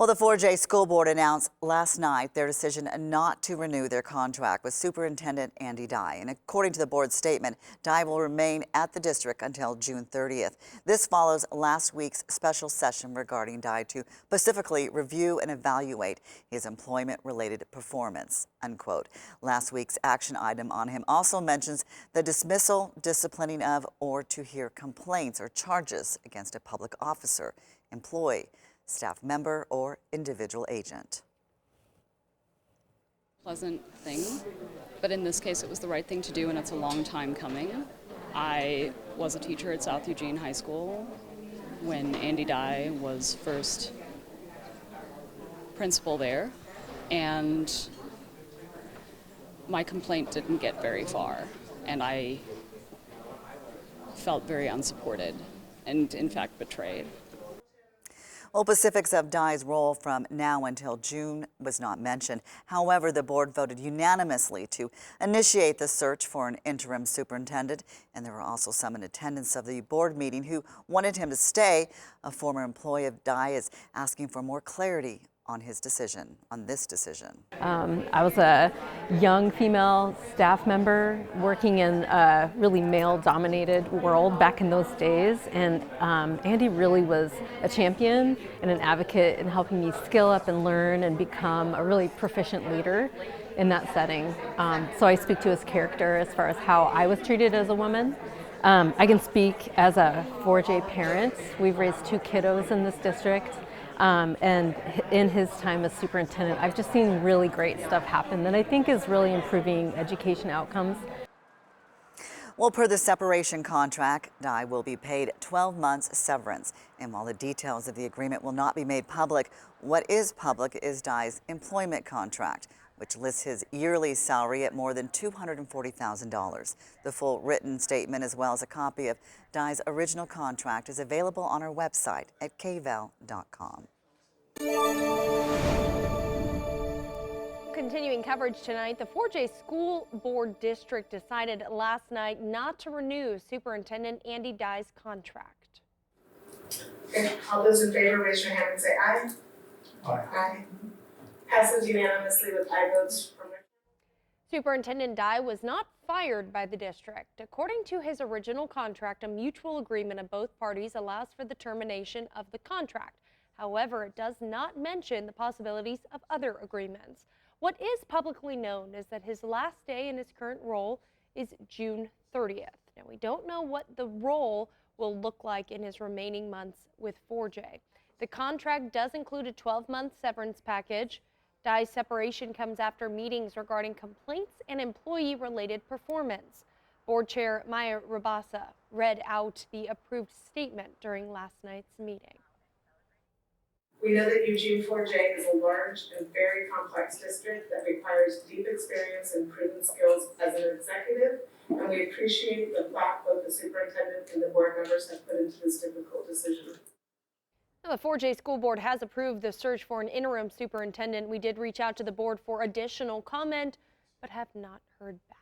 Well, the 4J School Board announced last night their decision not to renew their contract with Superintendent Andy Dye. And according to the board's statement, Dye will remain at the district until June 30th. This follows last week's special session regarding Dye to specifically review and evaluate his employment-related performance, unquote. Last week's action item on him also mentions the dismissal, disciplining of, or to hear complaints or charges against a public officer, employee, staff member, or individual agent. Pleasant thing, but in this case it was the right thing to do, and it's a long time coming. I was a teacher at South Eugene High School when Andy Dye was first principal there, and my complaint didn't get very far, and I felt very unsupported and in fact betrayed. Well, specifics of Dye's role from now until June was not mentioned. However, the board voted unanimously to initiate the search for an interim superintendent, and there were also some in attendance of the board meeting who wanted him to stay. A former employee of Dye is asking for more clarity on his decision, on this decision. I was a young female staff member working in a really male-dominated world back in those days, and Andy really was a champion and an advocate in helping me skill up and learn and become a really proficient leader in that setting. So I speak to his character as far as how I was treated as a woman. I can speak as a 4J parent. We've raised 2 kiddos in this district. And in his time as superintendent, I've just seen really great stuff happen that I think is really improving education outcomes. Well, per the separation contract, Dye will be paid 12 months severance. And while the details of the agreement will not be made public, what is public is Dye's employment contract, which lists his yearly salary at more than $240,000. The full written statement, as well as a copy of Dye's original contract, is available on our website at kval.com. Continuing coverage tonight, the 4J School Board District decided last night not to renew Superintendent Andy Dye's contract. Okay, all those in favor, raise your hand and say aye. Aye. Aye. Passes unanimously with aye votes from the Superintendent Dye was not fired by the district. According to his original contract, a mutual agreement of both parties allows for the termination of the contract. However, it does not mention the possibilities of other agreements. What is publicly known is that his last day in his current role is June 30th. Now, we don't know what the role will look like in his remaining months with 4J. The contract does include a 12-month severance package. Dye's separation comes after meetings regarding complaints and employee-related performance. Board Chair Maya Rabasa read out the approved statement during last night's meeting. We know that Eugene 4J is a large and very complex district that requires deep experience and proven skills as an executive, and we appreciate the thought both the superintendent and the board members have put into this difficult decision. Now, the 4J School Board has approved the search for an interim superintendent. We did reach out to the board for additional comment, but have not heard back.